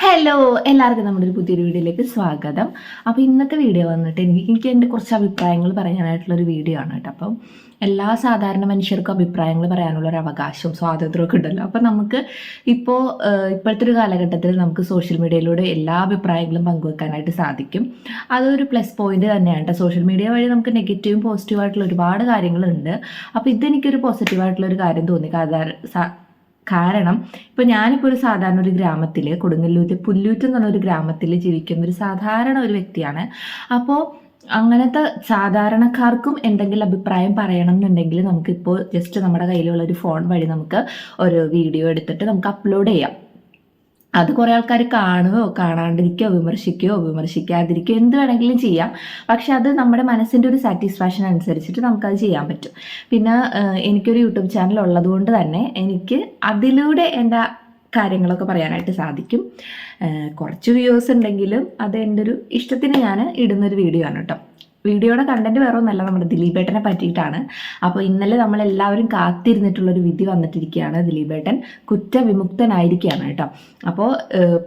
Hello, എല്ലാവർക്കും നമ്മുടെ ഒരു പുതിയൊരു വീഡിയോയിലേക്ക് സ്വാഗതം. അപ്പോൾ ഇന്നത്തെ വീഡിയോ വന്നിട്ട് എനിക്ക് എൻ്റെ കുറച്ച് അഭിപ്രായങ്ങൾ പറയാനായിട്ടുള്ളൊരു വീഡിയോ ആണ് കേട്ടോ. അപ്പം എല്ലാ സാധാരണ മനുഷ്യർക്കും അഭിപ്രായങ്ങൾ പറയാനുള്ളൊരു അവകാശവും സ്വാതന്ത്ര്യമൊക്കെ ഉണ്ടല്ലോ. അപ്പം നമുക്ക് ഇപ്പോഴത്തെ ഒരു കാലഘട്ടത്തിൽ നമുക്ക് സോഷ്യൽ മീഡിയയിലൂടെ എല്ലാ അഭിപ്രായങ്ങളും പങ്കുവെക്കാനായിട്ട് സാധിക്കും. അതൊരു പ്ലസ് പോയിന്റ് തന്നെയാണ് കേട്ടോ. സോഷ്യൽ മീഡിയ വഴി നമുക്ക് നെഗറ്റീവും പോസിറ്റീവായിട്ടുള്ള ഒരുപാട് കാര്യങ്ങളുണ്ട്. അപ്പോൾ ഇതെനിക്കൊരു പോസിറ്റീവായിട്ടുള്ളൊരു കാര്യം തോന്നി. കാരണം ഇപ്പോൾ ഞാനിപ്പോൾ ഒരു സാധാരണ ഒരു ഗ്രാമത്തിൽ കൊടുങ്ങല്ലൂർ പുല്ലൂറ്റ് എന്ന് പറഞ്ഞൊരു ഗ്രാമത്തിൽ ജീവിക്കുന്ന ഒരു സാധാരണ ഒരു വ്യക്തിയാണ്. അപ്പോൾ അങ്ങനത്തെ സാധാരണക്കാർക്കും എന്തെങ്കിലും അഭിപ്രായം പറയണം എന്നുണ്ടെങ്കിൽ നമുക്കിപ്പോൾ ജസ്റ്റ് നമ്മുടെ കയ്യിലുള്ള ഒരു ഫോൺ വഴി നമുക്ക് ഒരു വീഡിയോ എടുത്തിട്ട് നമുക്ക് അപ്ലോഡ് ചെയ്യാം. അത് കുറേ ആൾക്കാർ കാണുകയോ കാണാണ്ടിരിക്കുകയോ വിമർശിക്കാതിരിക്കുകയോ എന്ത് വേണമെങ്കിലും ചെയ്യാം. പക്ഷെ അത് നമ്മുടെ മനസ്സിൻ്റെ ഒരു സാറ്റിസ്ഫാക്ഷൻ അനുസരിച്ചിട്ട് നമുക്കത് ചെയ്യാൻ പറ്റും. പിന്നെ എനിക്കൊരു യൂട്യൂബ് ചാനൽ ഉള്ളതുകൊണ്ട് തന്നെ എനിക്ക് അതിലൂടെ എൻ്റെ കാര്യങ്ങളൊക്കെ പറയാനായിട്ട് സാധിക്കും. കുറച്ച് വ്യൂവേഴ്സ് ഉണ്ടെങ്കിലും അത് എൻ്റെ ഒരു ഇഷ്ടത്തിന് ഞാൻ ഇടുന്നൊരു വീഡിയോ ആണ് കേട്ടോ. വീഡിയോയുടെ കണ്ടന്റ് വേറെ ഒന്നല്ല, നമ്മുടെ ദിലീപേട്ടനെ പറ്റിയിട്ടാണ്. അപ്പോൾ ഇന്നലെ നമ്മളെല്ലാവരും കാത്തിരുന്നിട്ടുള്ളൊരു വിധി വന്നിട്ടിരിക്കുകയാണ്. ദിലീപേട്ടൻ കുറ്റവിമുക്തനായിരിക്കുകയാണ് കേട്ടോ. അപ്പോൾ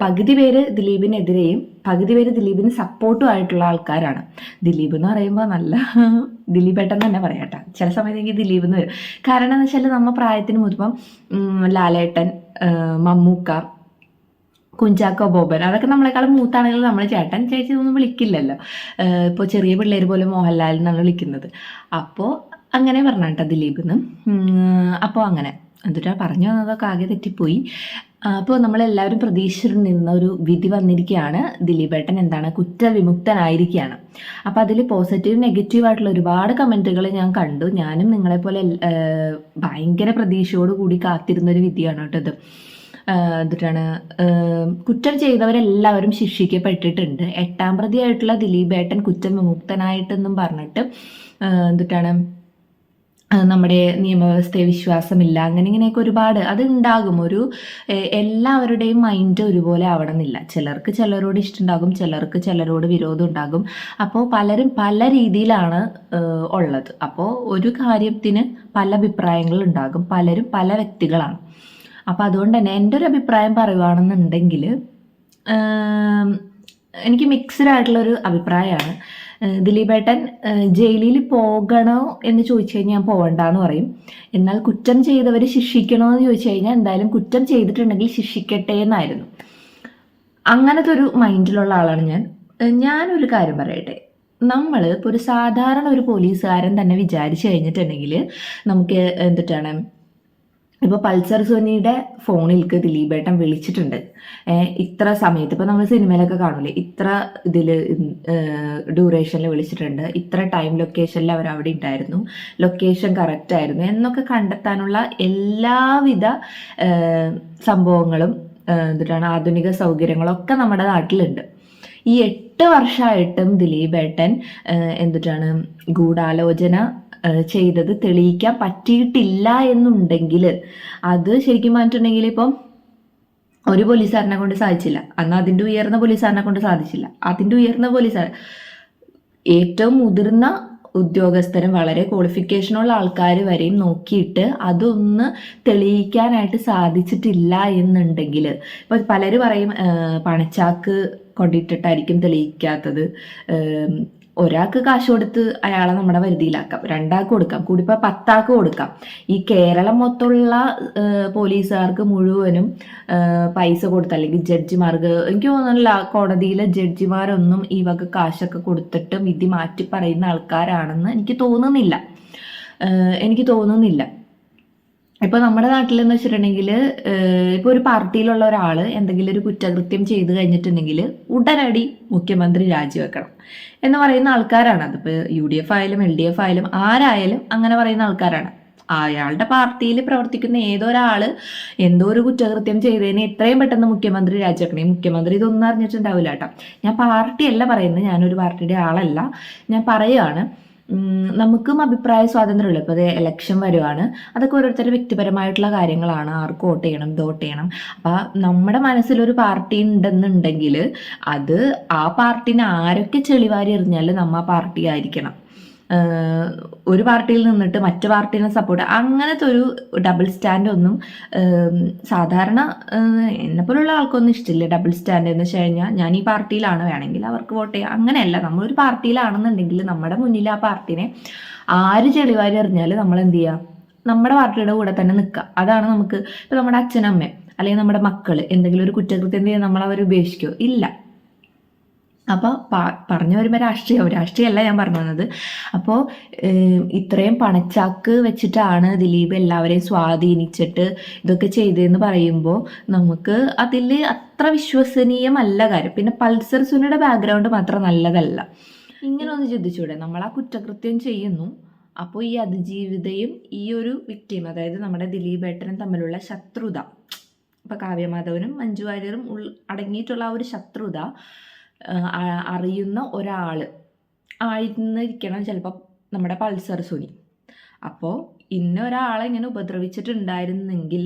പകുതി പേര് ദിലീപിനെതിരെയും പകുതി പേര് ദിലീപിന് സപ്പോർട്ടും ആയിട്ടുള്ള ആൾക്കാരാണ്. ദിലീപ് എന്ന് പറയുമ്പോൾ നല്ല ദിലീപേട്ടൻ തന്നെ പറയാം കേട്ടോ. ചില സമയത്ത് എനിക്ക് ദിലീപ് എന്ന് വരും. കാരണം എന്ന് വെച്ചാൽ നമ്മൾ പ്രായത്തിന് മുതിപ്പം ലാലേട്ടൻ, മമ്മൂക്ക, കുഞ്ചാക്കോ ബോബൻ അതൊക്കെ നമ്മളെക്കാളും മൂത്താണെങ്കിൽ നമ്മൾ ചേട്ടൻ ചേച്ചി ഒന്നും വിളിക്കില്ലല്ലോ. ഇപ്പോൾ ചെറിയ പിള്ളേർ പോലും മോഹൻലാൽ എന്നാണ് വിളിക്കുന്നത്. അപ്പോൾ അങ്ങനെ പറഞ്ഞ കേട്ടോ ദിലീപിന്ന്. അപ്പോൾ അങ്ങനെ എന്നിട്ടാ പറഞ്ഞു വന്നതൊക്കെ ആകെ തെറ്റിപ്പോയി. അപ്പോൾ നമ്മളെല്ലാവരും പ്രതീക്ഷിച്ചിട്ട് നിന്ന ഒരു വിധി വന്നിരിക്കുകയാണ്. ദിലീപേട്ടൻ എന്താണ് കുറ്റവിമുക്തനായിരിക്കുകയാണ്. അപ്പോൾ അതിൽ പോസിറ്റീവ് നെഗറ്റീവ് ആയിട്ടുള്ള ഒരുപാട് കമൻറ്റുകൾ ഞാൻ കണ്ടു. ഞാനും നിങ്ങളെപ്പോലെ ഭയങ്കര പ്രതീക്ഷയോട് കൂടി കാത്തിരുന്നൊരു വിധിയാണ് കേട്ടോ ഇത്. എന്നിട്ടാണ് കുറ്റം ചെയ്തവരെല്ലാവരും ശിക്ഷിക്കപ്പെട്ടിട്ടുണ്ട്. 8ാം പ്രതിയായിട്ടുള്ള ദിലീപേട്ടൻ കുറ്റവിമുക്തനായിട്ടെന്നും പറഞ്ഞിട്ട് എന്നിട്ടാണ് നമ്മുടെ നിയമവ്യവസ്ഥയെ വിശ്വാസമില്ല, അങ്ങനെ ഇങ്ങനെയൊക്കെ ഒരുപാട് അത് ഉണ്ടാകും. എല്ലാവരുടെയും മൈൻഡ് ഒരുപോലെ ആവണമെന്നില്ല. ചിലർക്ക് ചിലരോട് ഇഷ്ടമുണ്ടാകും, ചിലർക്ക് ചിലരോട് വിരോധം ഉണ്ടാകും. അപ്പോൾ പലരും പല രീതിയിലാണ് ഉള്ളത്. അപ്പോൾ ഒരു കാര്യത്തിന് പല അഭിപ്രായങ്ങൾ ഉണ്ടാകും. പലരും പല വ്യക്തികളാണ്. അപ്പോൾ അതുകൊണ്ട് തന്നെ എൻ്റെ ഒരു അഭിപ്രായം പറയുകയാണെന്നുണ്ടെങ്കിൽ എനിക്ക് മിക്സ്ഡ് ആയിട്ടുള്ളൊരു അഭിപ്രായമാണ്. ദിലീപേട്ടൻ ജയിലിൽ പോകണോ എന്ന് ചോദിച്ചു കഴിഞ്ഞാൽ ഞാൻ പോകണ്ടെന്ന് പറയും. എന്നാൽ കുറ്റം ചെയ്തവർ ശിക്ഷിക്കണോ എന്ന് ചോദിച്ചു കഴിഞ്ഞാൽ എന്തായാലും കുറ്റം ചെയ്തിട്ടുണ്ടെങ്കിൽ ശിക്ഷിക്കട്ടെ എന്നായിരുന്നു. അങ്ങനത്തെ ഒരു മൈൻഡിലുള്ള ആളാണ് ഞാൻ. ഞാനൊരു കാര്യം പറയട്ടെ. നമ്മൾ ഇപ്പോൾ ഒരു സാധാരണ ഒരു പോലീസുകാരൻ തന്നെ വിചാരിച്ചു കഴിഞ്ഞിട്ടുണ്ടെങ്കിൽ നമുക്ക് എന്തിട്ടാണ് ഇപ്പോൾ പൾസർ സുനിയുടെ ഫോണിലേക്ക് ദിലീപേട്ടൻ വിളിച്ചിട്ടുണ്ട് ഇത്ര സമയത്ത്. ഇപ്പോൾ നമ്മൾ സിനിമയിലൊക്കെ കാണില്ലേ, ഇത്ര ഇതിൽ ഡ്യൂറേഷനിൽ വിളിച്ചിട്ടുണ്ട്, ഇത്ര ടൈം ലൊക്കേഷനിൽ അവർ അവിടെ ഉണ്ടായിരുന്നു, ലൊക്കേഷൻ കറക്റ്റ് ആയിരുന്നു എന്നൊക്കെ കണ്ടെത്താനുള്ള എല്ലാവിധ സംഭവങ്ങളും എന്തിട്ടാണ് ആധുനിക സൗകര്യങ്ങളൊക്കെ നമ്മുടെ നാട്ടിലുണ്ട്. ഈ 8 വർഷമായിട്ടും ദിലീപേട്ടൻ എന്തിട്ടാണ് ഗൂഢാലോചന ചെയ്തത് തെളിയിക്കാൻ പറ്റിയിട്ടില്ല എന്നുണ്ടെങ്കിൽ അത് ശരിക്കും പറഞ്ഞിട്ടുണ്ടെങ്കിൽ ഇപ്പം ഒരു പോലീസുകാരനെ കൊണ്ട് സാധിച്ചില്ല. അന്ന് അതിൻ്റെ ഉയർന്ന പോലീസുകാരനെ കൊണ്ട് സാധിച്ചില്ല. അതിൻ്റെ ഉയർന്ന പോലീസുകാരൻ ഏറ്റവും മുതിർന്ന ഉദ്യോഗസ്ഥരും വളരെ ക്വാളിഫിക്കേഷനുള്ള ആൾക്കാർ വരെയും നോക്കിയിട്ട് അതൊന്ന് തെളിയിക്കാനായിട്ട് സാധിച്ചിട്ടില്ല എന്നുണ്ടെങ്കിൽ ഇപ്പോൾ പലരും പറയും പണച്ചാക്ക് കൊണ്ടിട്ടിട്ടായിരിക്കും തെളിയിക്കാത്തത്. ഒരാൾക്ക് കാശ് കൊടുത്ത് അയാളെ നമ്മുടെ വരുതിയിലാക്കാം, 2ആൾക്ക് കൊടുക്കാം, കൂടിപ്പോൾ 10ആൾക്ക് കൊടുക്കാം. ഈ കേരളം മൊത്തമുള്ള പോലീസുകാർക്ക് മുഴുവനും പൈസ കൊടുത്ത്, അല്ലെങ്കിൽ ജഡ്ജിമാർക്ക്, എനിക്ക് തോന്നുന്നില്ല കോടതിയിലെ ജഡ്ജിമാരൊന്നും ഈ വക കാശൊക്കെ കൊടുത്തിട്ട് വിധി മാറ്റി പറയുന്ന ആൾക്കാരാണെന്ന് എനിക്ക് തോന്നുന്നില്ല. ഇപ്പോൾ നമ്മുടെ നാട്ടിലെന്ന് വെച്ചിട്ടുണ്ടെങ്കിൽ ഇപ്പോൾ ഒരു പാർട്ടിയിലുള്ള ഒരാൾ എന്തെങ്കിലും ഒരു കുറ്റകൃത്യം ചെയ്ത് കഴിഞ്ഞിട്ടുണ്ടെങ്കിൽ ഉടനടി മുഖ്യമന്ത്രി രാജിവെക്കണം എന്ന് പറയുന്ന ആൾക്കാരാണ്. അതിപ്പോൾ UDF ആയാലും LDF ആയാലും ആരായാലും അങ്ങനെ പറയുന്ന ആൾക്കാരാണ്. അയാളുടെ പാർട്ടിയിൽ പ്രവർത്തിക്കുന്ന ഏതൊരാൾ എന്തോ ഒരു കുറ്റകൃത്യം ചെയ്തതിന് എത്രയും പെട്ടെന്ന് മുഖ്യമന്ത്രി രാജിവെക്കണം. ഈ മുഖ്യമന്ത്രി ഇതൊന്നും അറിഞ്ഞിട്ടുണ്ടാവില്ല കേട്ടോ. ഞാൻ പാർട്ടിയല്ല പറയുന്നത്, ഞാനൊരു പാർട്ടിയുടെ ആളല്ല. ഞാൻ പറയുകയാണ് നമുക്കും അഭിപ്രായ സ്വാതന്ത്ര്യമുള്ളൂ. ഇപ്പോൾ അത് ഇലക്ഷൻ വരുവാണ്, അതൊക്കെ ഓരോരുത്തരുടെ വ്യക്തിപരമായിട്ടുള്ള കാര്യങ്ങളാണ്. ആർക്ക് വോട്ട് ചെയ്യണം, ഇത് വോട്ട് ചെയ്യണം. അപ്പോൾ നമ്മുടെ മനസ്സിലൊരു പാർട്ടി ഉണ്ടെന്നുണ്ടെങ്കിൽ അത് ആ പാർട്ടിനെ ആരൊക്കെ ചെളിവാരി എറിഞ്ഞാലും നമ്മ ആ പാർട്ടി ആയിരിക്കണം. ഒരു പാർട്ടിയിൽ നിന്നിട്ട് മറ്റു പാർട്ടീനെ സപ്പോർട്ട്, അങ്ങനത്തെ ഒരു ഡബിൾ സ്റ്റാൻഡ് ഒന്നും സാധാരണ എന്നെപ്പോലുള്ള ആൾക്കൊന്നും ഇഷ്ടമില്ല. ഡബിൾ സ്റ്റാൻഡ് എന്ന് വെച്ച് കഴിഞ്ഞാൽ ഞാൻ ഈ പാർട്ടിയിലാണ്, വേണമെങ്കിൽ അവർക്ക് വോട്ട് ചെയ്യാം, അങ്ങനെയല്ല. നമ്മളൊരു പാർട്ടിയിലാണെന്നുണ്ടെങ്കിൽ നമ്മുടെ മുന്നിൽ ആ പാർട്ടിനെ ആര് ചെളിവാരി എറിഞ്ഞാൽ നമ്മൾ എന്ത് ചെയ്യുക, നമ്മുടെ പാർട്ടിയുടെ കൂടെ തന്നെ നിൽക്കുക. അതാണ് നമുക്ക്, ഇപ്പം നമ്മുടെ അച്ഛനമ്മ അല്ലെങ്കിൽ നമ്മുടെ മക്കൾ എന്തെങ്കിലും ഒരു കുറ്റകൃത്യം ചെയ്യാൻ നമ്മൾ അവർ ഉപേക്ഷിക്കുമോ? ഇല്ല. അപ്പോൾ പറഞ്ഞു വരുമ്പോൾ രാഷ്ട്രീയമല്ല ഞാൻ പറഞ്ഞു വന്നത്. അപ്പോൾ ഇത്രയും പണച്ചാക്ക് വെച്ചിട്ടാണ് ദിലീപ് എല്ലാവരെയും സ്വാധീനിച്ചിട്ട് ഇതൊക്കെ ചെയ്തതെന്ന് പറയുമ്പോൾ നമുക്ക് അതിൽ അത്ര വിശ്വസനീയമല്ല കാര്യം. പിന്നെ പൾസർ സുനിയുടെ ബാക്ക്ഗ്രൗണ്ട് മാത്രം നല്ലതല്ല. ഇങ്ങനെ ഒന്ന് ചിന്തിച്ചൂടെ, നമ്മൾ ആ കുറ്റകൃത്യം ചെയ്യുന്നു, അപ്പോൾ ഈ അതിജീവിതയും ഈ ഒരു വിക്ടിം, അതായത് നമ്മുടെ ദിലീപ് ഏട്ടനും തമ്മിലുള്ള ശത്രുത, ഇപ്പം കാവ്യമാധവനും മഞ്ജു വാര്യറും അടങ്ങിയിട്ടുള്ള ആ ഒരു ശത്രുത അറിയുന്ന ഒരാൾ ആയിരുന്നിരിക്കണം ചിലപ്പോൾ നമ്മുടെ പൾസർ സുനി. അപ്പോൾ ഇന്ന ഒരാളെ ഇങ്ങനെ ഉപദ്രവിച്ചിട്ടുണ്ടായിരുന്നെങ്കിൽ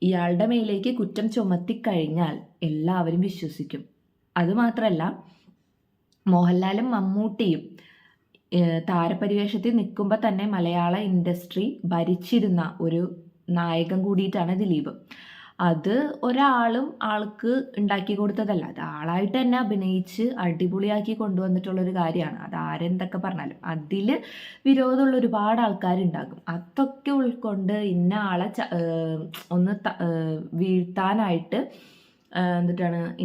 ഇയാളുടെ മേലേക്ക് കുറ്റം ചുമത്തിക്കഴിഞ്ഞാൽ എല്ലാവരും വിശ്വസിക്കും. അതുമാത്രമല്ല, മോഹൻലാലും മമ്മൂട്ടിയും താരപരിവേഷത്തിൽ നിൽക്കുമ്പോൾ തന്നെ മലയാള ഇൻഡസ്ട്രി ഭരിച്ചിരുന്ന ഒരു നായകൻ കൂടിയിട്ടാണ് ദിലീപ്. അത് ഒരാളും ആൾക്ക് ഉണ്ടാക്കി കൊടുത്തതല്ല, അത് ആളായിട്ട് തന്നെ അഭിനയിച്ച് അടിപൊളിയാക്കി കൊണ്ടുവന്നിട്ടുള്ളൊരു കാര്യമാണ്. അത് ആരെന്തൊക്കെ പറഞ്ഞാലും അതിൽ വിരോധമുള്ള ഒരുപാട് ആൾക്കാരുണ്ടാകും. അതൊക്കെ ഉൾക്കൊണ്ട് ഇന്ന ആളെ ഒന്ന് വീഴ്ത്താനായിട്ട്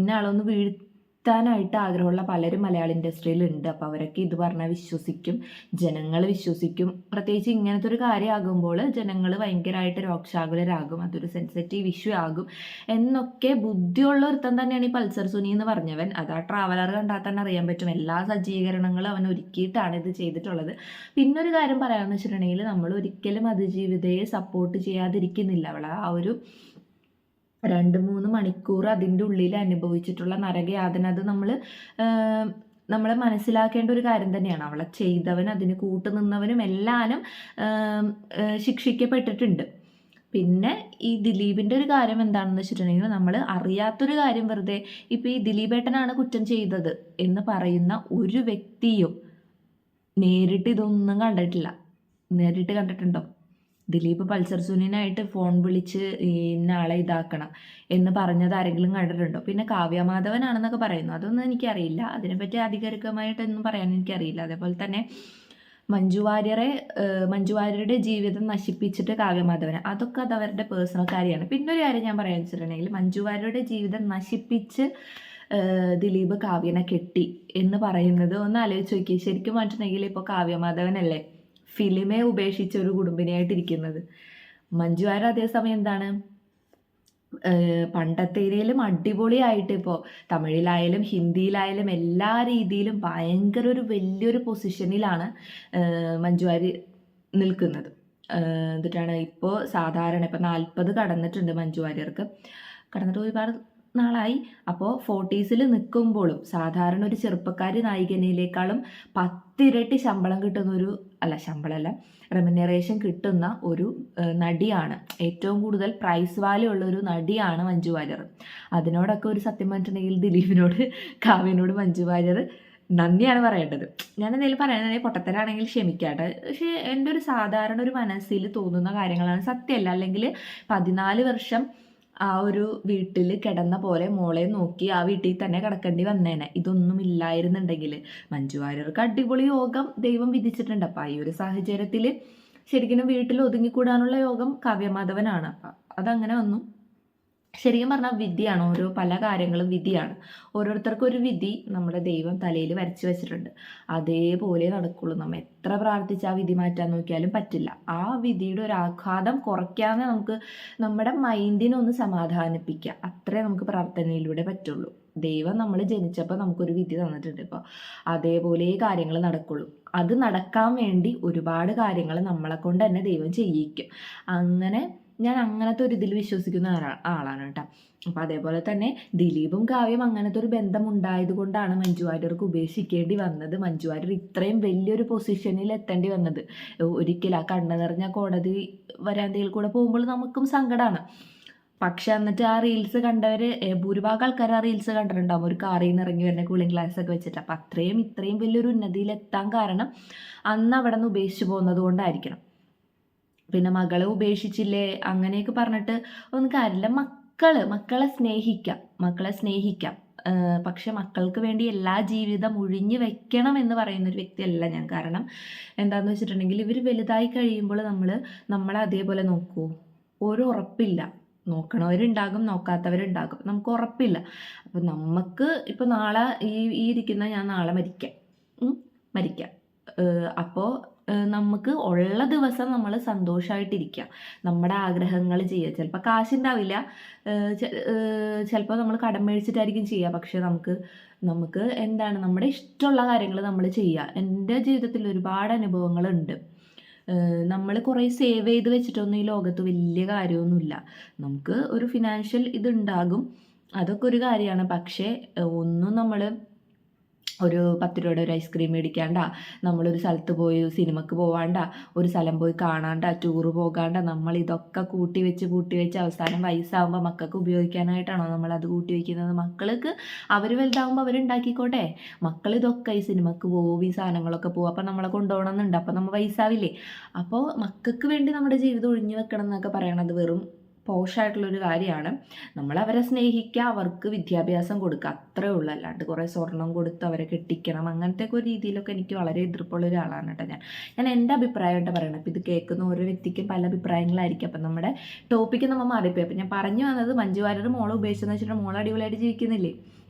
ഇന്ന ആളൊന്ന് വീഴ്ത്താനായിട്ട് ആഗ്രഹമുള്ള പലരും മലയാള ഇൻഡസ്ട്രിയിലുണ്ട്. അപ്പോൾ അവരൊക്കെ ഇത് പറഞ്ഞാൽ വിശ്വസിക്കും, ജനങ്ങൾ വിശ്വസിക്കും. പ്രത്യേകിച്ച് ഇങ്ങനത്തെ ഒരു കാര്യമാകുമ്പോൾ ജനങ്ങൾ ഭയങ്കരമായിട്ട് രോക്ഷാകുലരാകും, അതൊരു സെൻസിറ്റീവ് ഇഷ്യൂ ആകും എന്നൊക്കെ ബുദ്ധിയുള്ള ഒരുത്തൻ തന്നെയാണ് ഈ പൾസർ സുനി എന്ന് പറഞ്ഞവൻ. അത് ആ ട്രാവലർ കണ്ടാൽ തന്നെ അറിയാൻ പറ്റും. എല്ലാ സജ്ജീകരണങ്ങളും അവൻ ഒരുക്കിയിട്ടാണ് ഇത് ചെയ്തിട്ടുള്ളത്. പിന്നൊരു കാര്യം പറയാമെന്ന് വെച്ചിട്ടുണ്ടെങ്കിൽ, നമ്മൾ ഒരിക്കലും അതിജീവിതയെ സപ്പോർട്ട് ചെയ്യാതിരിക്കുന്നില്ല. അവളെ ആ ഒരു 2-3 മണിക്കൂർ അതിൻ്റെ ഉള്ളിൽ അനുഭവിച്ചിട്ടുള്ള നരകയാതന, അത് നമ്മൾ മനസ്സിലാക്കേണ്ട ഒരു കാര്യം തന്നെയാണ്. അവളെ ചെയ്തവൻ, അതിന് കൂട്ടുനിന്നവനും എല്ലാവരും ശിക്ഷിക്കപ്പെട്ടിട്ടുണ്ട്. പിന്നെ ഈ ദിലീപിൻ്റെ ഒരു കാര്യം എന്താണെന്ന് വെച്ചിട്ടുണ്ടെങ്കിൽ, നമ്മൾ അറിയാത്തൊരു കാര്യം വെറുതെ ഇപ്പോൾ ഈ ദിലീപേട്ടനാണ് കുറ്റം ചെയ്തത് എന്ന് പറയുന്ന ഒരു വ്യക്തിയും നേരിട്ട് ഇതൊന്നും കണ്ടിട്ടില്ല. നേരിട്ട് കണ്ടിട്ടുണ്ടോ? ദിലീപ് പൾസർ സുനിനായിട്ട് ഫോൺ വിളിച്ച് ഇന്ന ആളെ ഇതാക്കണം എന്ന് പറഞ്ഞത് ആരെങ്കിലും കണ്ടിട്ടുണ്ടോ? പിന്നെ കാവ്യമാധവനാണെന്നൊക്കെ പറയുന്നു, അതൊന്നും എനിക്കറിയില്ല. അതിനെപ്പറ്റി ആധികാരികമായിട്ടൊന്നും പറയാൻ എനിക്കറിയില്ല. അതേപോലെ തന്നെ മഞ്ജു വാര്യരുടെ ജീവിതം നശിപ്പിച്ചിട്ട് കാവ്യമാധവന്, അതൊക്കെ അത് അവരുടെ പേഴ്സണൽ കാര്യമാണ്. പിന്നെ ഒരു കാര്യം ഞാൻ പറയാൻ വെച്ചിട്ടുണ്ടെങ്കിൽ, മഞ്ജു വാര്യരുടെ ജീവിതം നശിപ്പിച്ച് ദിലീപ് കാവ്യനെ കെട്ടി എന്ന് പറയുന്നത് ഒന്ന് ആലോചിച്ച് നോക്കി. ശരിക്കും പറഞ്ഞിട്ടുണ്ടെങ്കിൽ ഇപ്പോൾ കാവ്യമാധവനല്ലേ ഫിലിമെ ഉപേക്ഷിച്ച ഒരു കുടുംബിനിയായിട്ടിരിക്കുന്നത്. മഞ്ജു വാര്യർ അതേസമയം എന്താണ്, പണ്ടത്തെ ഏരിയയിലും അടിപൊളിയായിട്ട് ഇപ്പോൾ തമിഴിലായാലും ഹിന്ദിയിലായാലും എല്ലാ രീതിയിലും ഭയങ്കര ഒരു വലിയൊരു പൊസിഷനിലാണ് മഞ്ജു വാര്യർ നിൽക്കുന്നത്. എന്നിട്ടാണ് ഇപ്പോൾ സാധാരണ ഇപ്പോൾ 40 കടന്നിട്ടുണ്ട് മഞ്ജു വാര്യർക്ക്, കടന്നിട്ട് ഒരുപാട് നാളായി. അപ്പോൾ 40s നിൽക്കുമ്പോഴും സാധാരണ ഒരു ചെറുപ്പക്കാരി നായികനിലേക്കാളും 10 ഇരട്ടി ശമ്പളം കിട്ടുന്ന ശമ്പളമല്ല, റെമ്യൂണറേഷൻ കിട്ടുന്ന ഒരു നടിയാണ്. ഏറ്റവും കൂടുതൽ പ്രൈസ് വാല്യൂ ഉള്ള ഒരു നടിയാണ് മഞ്ജു വാര്യർ. അതിനോടൊക്കെ ഒരു സത്യം പറഞ്ഞിട്ടുണ്ടെങ്കിൽ ദിലീപിനോട് കാവ്യനോട് മഞ്ജു വാര്യർ നന്ദിയാണ് പറയേണ്ടത്. ഞാൻ എന്തെങ്കിലും പറയാനാണെങ്കിൽ പൊട്ടത്തരാണെങ്കിൽ ക്ഷമിക്കാട്ടെ. പക്ഷേ എൻ്റെ ഒരു സാധാരണ ഒരു മനസ്സിൽ തോന്നുന്ന കാര്യങ്ങളാണ്, സത്യമല്ല. അല്ലെങ്കിൽ 14 വർഷം ആ ഒരു വീട്ടിൽ കിടന്ന പോലെ മോളെ നോക്കി ആ വീട്ടിൽ തന്നെ കിടക്കേണ്ടി വന്നേനെ. ഇതൊന്നും ഇല്ലായിരുന്നുണ്ടെങ്കിൽ മഞ്ജു വാര്യർക്ക് അടിപൊളി യോഗം ദൈവം വിധിച്ചിട്ടുണ്ട്. അപ്പം ഈ ഒരു സാഹചര്യത്തിൽ ശരിക്കും വീട്ടിൽ ഒതുങ്ങിക്കൂടാനുള്ള യോഗം കാവ്യമാധവനാണ്. അപ്പം അതങ്ങനെ വന്നു. ശരിക്കും പറഞ്ഞാൽ വിധിയാണ്, പല കാര്യങ്ങളും വിധിയാണ്. ഓരോരുത്തർക്കും ഒരു വിധി നമ്മുടെ ദൈവം തലയിൽ വരച്ച് വെച്ചിട്ടുണ്ട്, അതേപോലെ നടക്കുള്ളൂ. നമ്മൾ എത്ര പ്രാർത്ഥിച്ച് ആ വിധി മാറ്റാൻ നോക്കിയാലും പറ്റില്ല. ആ വിധിയുടെ ഒരു ആഘാതം കുറയ്ക്കാതെ നമുക്ക് നമ്മുടെ മൈൻഡിനൊന്ന് സമാധാനിപ്പിക്കുക, അത്രേ നമുക്ക് പ്രാർത്ഥനയിലൂടെ പറ്റുള്ളൂ. ദൈവം നമ്മൾ ജനിച്ചപ്പോൾ നമുക്കൊരു വിധി തന്നിട്ടുണ്ട്. ഇപ്പോൾ അതേപോലെ കാര്യങ്ങൾ നടക്കുള്ളൂ. അത് നടക്കാൻ വേണ്ടി ഒരുപാട് കാര്യങ്ങൾ നമ്മളെ കൊണ്ട് തന്നെ ദൈവം ചെയ്യിക്കും. ഞാൻ അങ്ങനത്തെ ഒരു ഇതിൽ വിശ്വസിക്കുന്ന ആളാണ് കേട്ടോ. അപ്പം അതേപോലെ തന്നെ ദിലീപും കാവ്യം അങ്ങനത്തെ ഒരു ബന്ധം ഉണ്ടായത് കൊണ്ടാണ് മഞ്ജു വാര്യർക്ക് ഉപേക്ഷിക്കേണ്ടി വന്നത്. മഞ്ജു വാര്യർ ഇത്രയും വലിയൊരു പൊസിഷനിൽ എത്തേണ്ടി വന്നത്. ഒരിക്കലും ആ കണ്ണു നിറഞ്ഞ കോടതി വരാന്തയിൽ കൂടെ പോകുമ്പോൾ നമുക്കും സങ്കടമാണ്. പക്ഷെ എന്നിട്ട് ആ റീൽസ് കണ്ടവർ ഭൂരിഭാഗം ആൾക്കാർ ആ റീൽസ് കണ്ടിട്ടുണ്ടാവും, ഒരു കാറിൽ നിന്ന് ഇറങ്ങി വരുന്ന കൂളിംഗ് ഗ്ലാസ് ഒക്കെ വെച്ചിട്ട്. അപ്പം ഇത്രയും വലിയൊരു ഉന്നതിയിലെത്താൻ കാരണം അന്ന് അവിടെ നിന്ന് ഉപേക്ഷിച്ച് പോകുന്നത് കൊണ്ടായിരിക്കണം. പിന്നെ മകളെ ഉപേക്ഷിച്ചില്ലേ അങ്ങനെയൊക്കെ പറഞ്ഞിട്ട് ഒന്നും കാര്യമില്ല. മക്കളെ സ്നേഹിക്കാം. പക്ഷെ മക്കൾക്ക് വേണ്ടി എല്ലാ ജീവിതം ഒഴിഞ്ഞു വെക്കണം എന്ന് പറയുന്ന ഒരു വ്യക്തിയല്ല ഞാൻ. കാരണം എന്താണെന്ന് വെച്ചിട്ടുണ്ടെങ്കിൽ ഇവർ വലുതായി കഴിയുമ്പോൾ നമ്മളെ അതേപോലെ നോക്കുമോ? ഒരു ഉറപ്പില്ല. നോക്കണവരുണ്ടാകും, നോക്കാത്തവരുണ്ടാകും, നമുക്ക് ഉറപ്പില്ല. അപ്പം നമുക്ക് ഇപ്പം നാളെ ഈ ഇരിക്കുന്ന ഞാൻ നാളെ മരിക്കാം. അപ്പോൾ നമുക്ക് ഉള്ള ദിവസം നമ്മൾ സന്തോഷമായിട്ടിരിക്കുക, നമ്മുടെ ആഗ്രഹങ്ങൾ ചെയ്യുക. ചിലപ്പോൾ കാശുണ്ടാവില്ല, ചിലപ്പോൾ നമ്മൾ കടം മേടിച്ചിട്ടായിരിക്കും ചെയ്യുക. പക്ഷെ നമുക്ക് എന്താണ് നമ്മുടെ ഇഷ്ടമുള്ള കാര്യങ്ങൾ നമ്മൾ ചെയ്യുക. എൻ്റെ ജീവിതത്തിൽ ഒരുപാട് അനുഭവങ്ങളുണ്ട്. നമ്മൾ കുറേ സേവ് ചെയ്ത് വെച്ചിട്ടൊന്നും ഈ ലോകത്ത് വലിയ കാര്യമൊന്നുമില്ല. നമുക്ക് ഒരു ഫിനാൻഷ്യൽ ഇതുണ്ടാകും, അതൊക്കെ ഒരു കാര്യമാണ്. പക്ഷേ ഒന്നും നമ്മൾ ഒരു 10 രൂപയുടെ ഒരു ഐസ്ക്രീം മേടിക്കാണ്ട, നമ്മളൊരു സ്ഥലത്ത് പോയി സിനിമക്ക് പോവാണ്ട, ഒരു സ്ഥലം പോയി കാണാണ്ട, ടൂറ് പോകാണ്ട, നമ്മൾ ഇതൊക്കെ കൂട്ടി വെച്ച് അവസാനം വയസ്സാകുമ്പോൾ മക്കൾക്ക് ഉപയോഗിക്കാനായിട്ടാണോ നമ്മളത് കൂട്ടി വയ്ക്കുന്നത്? മക്കൾക്ക് അവർ വലുതാകുമ്പോൾ അവരുണ്ടാക്കിക്കോട്ടെ. മക്കൾ ഇതൊക്കെ ഈ സിനിമക്ക് പോകും, ഈ സാധനങ്ങളൊക്കെ പോകും, അപ്പം നമ്മളെ കൊണ്ടുപോകണമെന്നുണ്ട്. അപ്പം നമ്മൾ വയസ്സാവില്ലേ? അപ്പോൾ മക്കൾക്ക് വേണ്ടി നമ്മുടെ ജീവിതം ഒഴിഞ്ഞു വെക്കണം എന്നൊക്കെ പറയണത് വെറും പോഷായിട്ടുള്ളൊരു കാര്യമാണ്. നമ്മളവരെ സ്നേഹിക്കുക, അവർക്ക് വിദ്യാഭ്യാസം കൊടുക്കുക, അത്രേ ഉള്ളൂ. അല്ലാണ്ട് കുറേ സ്വർണം കൊടുത്ത് അവരെ കെട്ടിക്കണം അങ്ങനത്തെ ഒരു രീതിയിലൊക്കെ എനിക്ക് വളരെ എതിർപ്പുള്ള ഒരാളാണ് കേട്ടോ ഞാൻ എൻ്റെ അഭിപ്രായമായിട്ട് പറയണം. അപ്പോൾ ഇത് കേൾക്കുന്ന ഓരോ വ്യക്തിക്കും പല അഭിപ്രായങ്ങളായിരിക്കും. അപ്പം നമ്മുടെ ടോപ്പിക്ക് നമ്മൾ മാറിപ്പോയി. അപ്പം ഞാൻ പറഞ്ഞു വന്നത്, മഞ്ജു വാര്യർ മോളെ ഉപേക്ഷിച്ചെന്ന് വെച്ചിട്ട് മോൾ അടിപൊളിയായിട്ട് ജീവിക്കുന്നില്ലേ?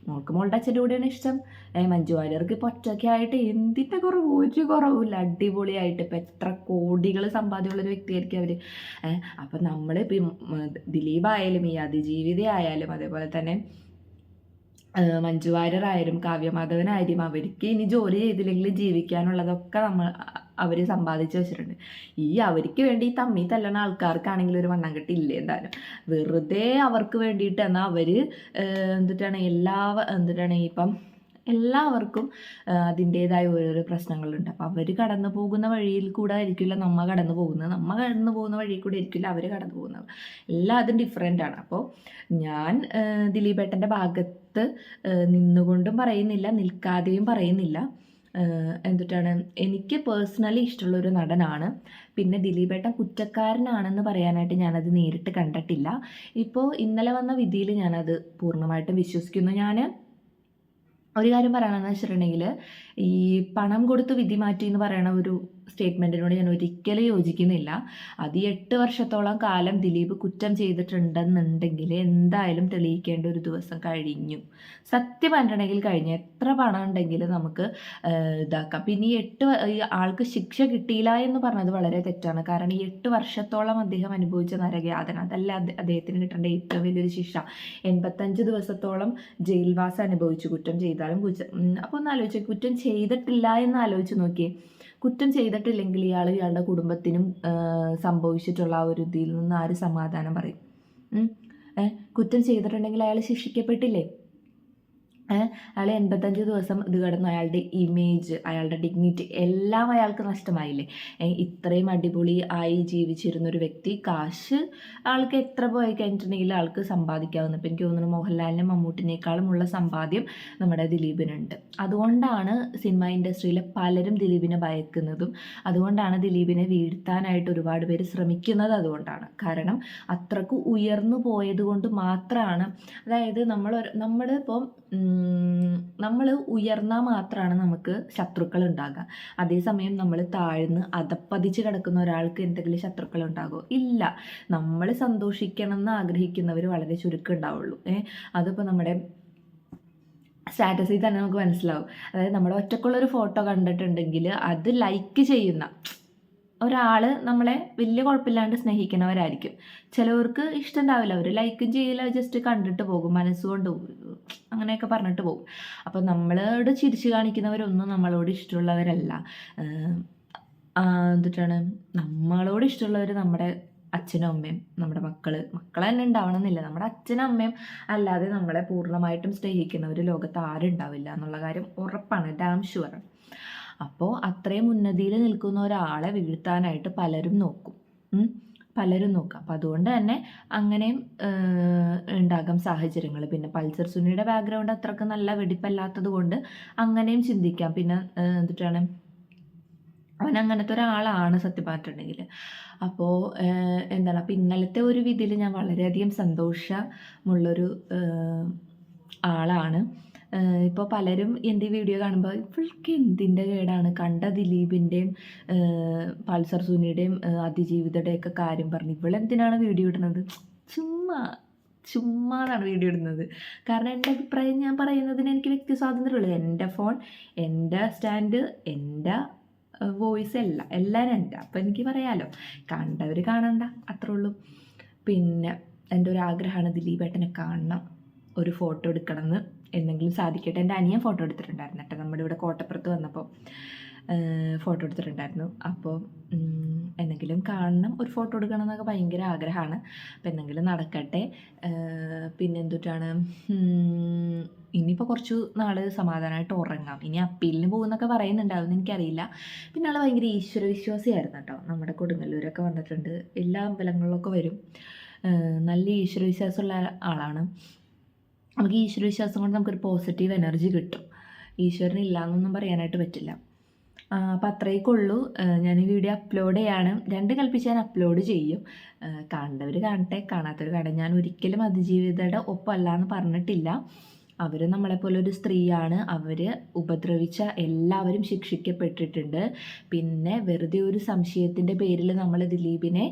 മോളുടെ അച്ഛൻ്റെ കൂടെയാണ് ഇഷ്ടം. മഞ്ജു വാര്യർക്ക് ഇപ്പോൾ ഒറ്റയ്ക്കായിട്ട് എന്തിൻ്റെ കുറവ്? ഒരു കുറവില്ല, അടിപൊളിയായിട്ട് ഇപ്പം എത്ര കോടികൾ സമ്പാദ്യമുള്ളൊരു വ്യക്തിയായിരിക്കും അവർ. അപ്പം നമ്മൾ ദിലീപായാലും ഈ അതിജീവിത ആയാലും അതേപോലെ തന്നെ മഞ്ജു വാര്യരായാലും കാവ്യമാധവനായാലും അവർക്ക് ഇനി ജോലി ചെയ്തില്ലെങ്കിലും ജീവിക്കാനുള്ളതൊക്കെ അവർ സമ്പാദിച്ച് വെച്ചിട്ടുണ്ട്. അവർക്ക് വേണ്ടി തമ്മി തല്ലണ ആൾക്കാർക്കാണെങ്കിൽ ഒരു വണ്ണം കെട്ടില്ലേ എന്തായാലും. വെറുതെ അവർക്ക് വേണ്ടിയിട്ട് എന്നാൽ അവർ ഇപ്പം എല്ലാവർക്കും അതിൻ്റേതായ ഓരോരോ പ്രശ്നങ്ങളുണ്ട്. അപ്പോൾ അവർ കടന്നു പോകുന്ന വഴിയിൽ കൂടെ ആയിരിക്കില്ല നമ്മൾ കടന്നു പോകുന്ന വഴിയിൽ കൂടെ ആയിരിക്കില്ല അവർ കടന്നു പോകുന്നത്. എല്ലാം അതും ഡിഫറെൻ്റാണ്. അപ്പോൾ ഞാൻ ദിലീപേട്ടൻ്റെ ഭാഗത്ത് നിന്നുകൊണ്ടും പറയുന്നില്ല, നിൽക്കാതെയും പറയുന്നില്ല. എനിക്ക് പേഴ്സണലി ഇഷ്ടമുള്ളൊരു നടനാണ്. പിന്നെ ദിലീപേട്ടൻ കുറ്റക്കാരനാണെന്ന് പറയാനായിട്ട് ഞാനത് നേരിട്ട് കണ്ടിട്ടില്ല. ഇപ്പോൾ ഇന്നലെ വന്ന വിധിയിൽ ഞാനത് പൂർണ്ണമായിട്ടും വിശ്വസിക്കുന്നു. ഞാൻ ഒരു കാര്യം പറയണമെന്ന് വെച്ചിട്ടുണ്ടെങ്കിൽ, ഈ പണം കൊടുത്ത് വിധി മാറ്റി എന്ന് പറയുന്ന ഒരു സ്റ്റേറ്റ്മെൻറ്റിനോട് ഞാൻ ഒരിക്കലും യോജിക്കുന്നില്ല. അത് 8 വർഷത്തോളം കാലം ദിലീപ് കുറ്റം ചെയ്തിട്ടുണ്ടെന്നുണ്ടെങ്കിൽ എന്തായാലും തെളിയിക്കേണ്ട ഒരു ദിവസം കഴിഞ്ഞു. സത്യം പറഞ്ഞിട്ടുണ്ടെങ്കിൽ കഴിഞ്ഞു. എത്ര പണം ഉണ്ടെങ്കിലും നമുക്ക് ഇതാക്കാം. പിന്നെ ഈ ആൾക്ക് ശിക്ഷ കിട്ടിയില്ല എന്ന് പറഞ്ഞത് വളരെ തെറ്റാണ്. കാരണം ഈ 8 വർഷത്തോളം അദ്ദേഹം അനുഭവിച്ച നരകയാതന, അതല്ല അദ്ദേഹത്തിന് കിട്ടേണ്ട ഏറ്റവും വലിയൊരു ശിക്ഷ. 85 ദിവസത്തോളം ജയിൽവാസം അനുഭവിച്ചു കുറ്റം ചെയ്താലും. അപ്പോൾ ഒന്ന് ആലോചിച്ച്, കുറ്റം ചെയ്തിട്ടില്ല എന്ന് ആലോചിച്ച് നോക്കിയേ. കുറ്റം ചെയ്തിട്ടില്ലെങ്കിൽ ഇയാളുടെ കുടുംബത്തിനും സംഭവിച്ചിട്ടുള്ള ആ ഒരു ഇതിൽ നിന്ന് ആര് സമാധാനം പറയും? കുറ്റം ചെയ്തിട്ടുണ്ടെങ്കിൽ അയാൾ ശിക്ഷിക്കപ്പെട്ടില്ലേ? അയാൾ 85 ദിവസം ഇത് കിടന്നു. അയാളുടെ ഇമേജ്, അയാളുടെ ഡിഗ്നിറ്റി എല്ലാം അയാൾക്ക് നഷ്ടമായില്ലേ? ഇത്രയും അടിപൊളി ആയി ജീവിച്ചിരുന്നൊരു വ്യക്തി, കാശ് ആൾക്ക് എത്ര പോയി കഴിഞ്ഞിട്ടുണ്ടെങ്കിൽ ആൾക്ക് സമ്പാദിക്കാവുന്ന, ഇപ്പം എനിക്ക് തോന്നുന്നു മോഹൻലാലിനും മമ്മൂട്ടിനേക്കാളും ഉള്ള സമ്പാദ്യം നമ്മുടെ ദിലീപിനുണ്ട്. അതുകൊണ്ടാണ് സിനിമ ഇൻഡസ്ട്രിയിലെ പലരും ദിലീപിനെ ഭയക്കുന്നതും, അതുകൊണ്ടാണ് ദിലീപിനെ വീഴ്ത്താനായിട്ട് ഒരുപാട് പേര് ശ്രമിക്കുന്നത്. അതുകൊണ്ടാണ്, കാരണം അത്രക്ക് ഉയർന്നു പോയത് കൊണ്ട് മാത്രമാണ്. അതായത് നമ്മളിപ്പം നമ്മൾ ഉയർന്നാൽ മാത്രമാണ് നമുക്ക് ശത്രുക്കൾ ഉണ്ടാകുക. അതേസമയം നമ്മൾ താഴ്ന്ന് അധപ്പതിച്ച് കിടക്കുന്ന ഒരാൾക്ക് എന്തെങ്കിലും ശത്രുക്കൾ ഉണ്ടാകുമോ? ഇല്ല. നമ്മൾ സന്തോഷിക്കണം എന്ന് ആഗ്രഹിക്കുന്നവർ വളരെ ചുരുക്കം ഉണ്ടാവുള്ളൂ. അതിപ്പോൾ നമ്മുടെ സ്റ്റാറ്റസിൽ തന്നെ നമുക്ക് മനസ്സിലാവും. അതായത് നമ്മുടെ ഒറ്റക്കുള്ളൊരു ഫോട്ടോ കണ്ടിട്ടുണ്ടെങ്കിൽ അത് ലൈക്ക് ചെയ്യുന്ന ഒരാൾ നമ്മളെ വലിയ കുഴപ്പമില്ലാണ്ട് സ്നേഹിക്കുന്നവരായിരിക്കും. ചിലവർക്ക് ഇഷ്ടം ഉണ്ടാവില്ല, അവർ ലൈക്കും ചെയ്യില്ല, ജസ്റ്റ് കണ്ടിട്ട് പോകും, മനസ്സുകൊണ്ട് അങ്ങനെയൊക്കെ പറഞ്ഞിട്ട് പോകും. അപ്പോൾ നമ്മളോട് ചിരിച്ചു കാണിക്കുന്നവരൊന്നും നമ്മളോട് ഇഷ്ടമുള്ളവരല്ല. നമ്മളോട് ഇഷ്ടമുള്ളവർ നമ്മുടെ അച്ഛനും അമ്മയും, നമ്മുടെ മക്കൾ തന്നെ ഉണ്ടാവണമെന്നില്ല, നമ്മുടെ അച്ഛനും അമ്മയും അല്ലാതെ നമ്മളെ പൂർണ്ണമായിട്ടും സ്നേഹിക്കുന്നവർ ലോകത്ത് ആരും ഉണ്ടാവില്ല എന്നുള്ള കാര്യം ഉറപ്പാണ്, ഡാം ഷുവറാണ്. അപ്പോൾ അത്രയും ഉന്നതിയിൽ നിൽക്കുന്ന ഒരാളെ വീഴ്ത്താനായിട്ട് പലരും നോക്കും. പലരും നോക്കുക. അപ്പം അതുകൊണ്ട് തന്നെ അങ്ങനെയും ഉണ്ടാകാം സാഹചര്യങ്ങൾ. പിന്നെ പൾസർ സുനിയുടെ ബാക്ക്ഗ്രൗണ്ട് അത്രക്ക് നല്ല വെടിപ്പല്ലാത്തത് കൊണ്ട് അങ്ങനെയും ചിന്തിക്കാം. പിന്നെ എന്നിട്ടാണ് അവൻ അങ്ങനത്തെ ഒരാളാണ് സത്യം പറഞ്ഞിട്ടുണ്ടെങ്കിൽ. അപ്പോൾ എന്താണ്, അപ്പം ഇന്നലത്തെ ഒരു വിധിയിൽ ഞാൻ വളരെയധികം സന്തോഷമുള്ളൊരു ആളാണ്. ഇപ്പോൾ പലരും എൻ്റെ വീഡിയോ കാണുമ്പോൾ ഇവൾക്ക് എന്തിൻ്റെ കേടാണ്, കണ്ട ദിലീപിൻ്റെയും പൾസർ സുനിയുടെയും അതിജീവിതയുടെയൊക്കെ കാര്യം പറഞ്ഞ് ഇവളെന്തിനാണ് വീഡിയോ ഇടുന്നത്, ചുമ്മാതാണ് വീഡിയോ ഇടുന്നത്. കാരണം എൻ്റെ അഭിപ്രായം ഞാൻ പറയുന്നതിന് എനിക്ക് വ്യക്തി സ്വാതന്ത്ര്യമുള്ളൂ. എൻ്റെ ഫോൺ, എൻ്റെ സ്റ്റാൻഡ്, എൻ്റെ വോയിസ് എല്ലാം എൻ്റെ. അപ്പം എനിക്ക് പറയാമല്ലോ, കണ്ടവർ കാണണ്ട, അത്രേ ഉള്ളൂ. പിന്നെ എൻ്റെ ഒരു ആഗ്രഹമാണ് ദിലീപേട്ടനെ കാണണം, ഒരു ഫോട്ടോ എടുക്കണമെന്ന് എന്തെങ്കിലും സാധിക്കട്ടെ. എൻ്റെ അനിയൻ ഫോട്ടോ എടുത്തിട്ടുണ്ടായിരുന്നു കേട്ടോ, നമ്മുടെ ഇവിടെ കോട്ടപ്പുറത്ത് വന്നപ്പോൾ ഫോട്ടോ എടുത്തിട്ടുണ്ടായിരുന്നു. അപ്പോൾ എന്തെങ്കിലും കാണണം, ഒരു ഫോട്ടോ എടുക്കണം എന്നൊക്കെ ഭയങ്കര ആഗ്രഹമാണ്. അപ്പോൾ എന്തെങ്കിലും നടക്കട്ടെ. പിന്നെ എന്തുട്ടാണ്, ഇനിയിപ്പോൾ കുറച്ച് നാൾ സമാധാനമായിട്ട് ഉറങ്ങാം. ഇനി അപ്പീലിന് പോകുന്നൊക്കെ പറയുന്നുണ്ടാവും, എനിക്കറിയില്ല. പിന്നെ ആൾ ഭയങ്കര ഈശ്വരവിശ്വാസിയായിരുന്നു കേട്ടോ. നമ്മുടെ കൊടുങ്ങല്ലൂരൊക്കെ വന്നിട്ടുണ്ട്, എല്ലാ അമ്പലങ്ങളിലൊക്കെ വരും. നല്ല ഈശ്വരവിശ്വാസമുള്ള ആളാണ്. നമുക്ക് ഈശ്വരവിശ്വാസം കൊണ്ട് നമുക്കൊരു പോസിറ്റീവ് എനർജി കിട്ടും. ഈശ്വരൻ ഇല്ലയെന്നൊന്നും പറയാനായിട്ട് പറ്റില്ല. അപ്പോൾ അത്രയൊക്കെ ഉള്ളൂ. ഞാൻ ഈ വീഡിയോ അപ്ലോഡ് ചെയ്യാണ്, 2 കൽപ്പിച്ച് ഞാൻ അപ്ലോഡ് ചെയ്യും. കാണേണ്ടവർ കാണട്ടെ, കാണാത്തവർ കാണട്ടെ. ഞാൻ ഒരിക്കലും അതിജീവിതയുടെ ഒപ്പമല്ല എന്ന് പറഞ്ഞിട്ടില്ല. അവർ നമ്മളെപ്പോലെ ഒരു സ്ത്രീയാണ്. അവർ ഉപദ്രവിച്ച എല്ലാവരും ശിക്ഷിക്കപ്പെട്ടിട്ടുണ്ട്. പിന്നെ വെറുതെ ഒരു സംശയത്തിൻ്റെ പേരിൽ നമ്മൾ ദിലീപിനെ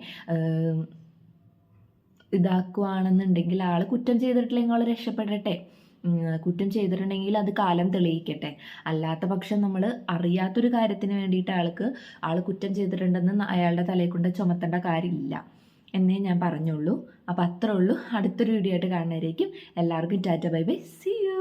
ഇതാക്കുകയാണെന്നുണ്ടെങ്കിൽ, ആൾ കുറ്റം ചെയ്തിട്ടില്ലെങ്കിൽ ആൾ രക്ഷപ്പെടട്ടെ. കുറ്റം ചെയ്തിട്ടുണ്ടെങ്കിൽ അത് കാലം തെളിയിക്കട്ടെ. അല്ലാത്ത പക്ഷം നമ്മൾ അറിയാത്തൊരു കാര്യത്തിന് വേണ്ടിയിട്ട് ആൾ കുറ്റം ചെയ്തിട്ടുണ്ടെന്ന് അയാളുടെ തലയിൽ കൊണ്ട് ചുമത്തേണ്ട കാര്യമില്ല എന്നേ ഞാൻ പറഞ്ഞുള്ളൂ. അപ്പോൾ അത്രേ ഉള്ളൂ. അടുത്തൊരു വീഡിയോ ആയിട്ട് കാണുന്നവരേക്കും എല്ലാവർക്കും tata, bye bye, see U.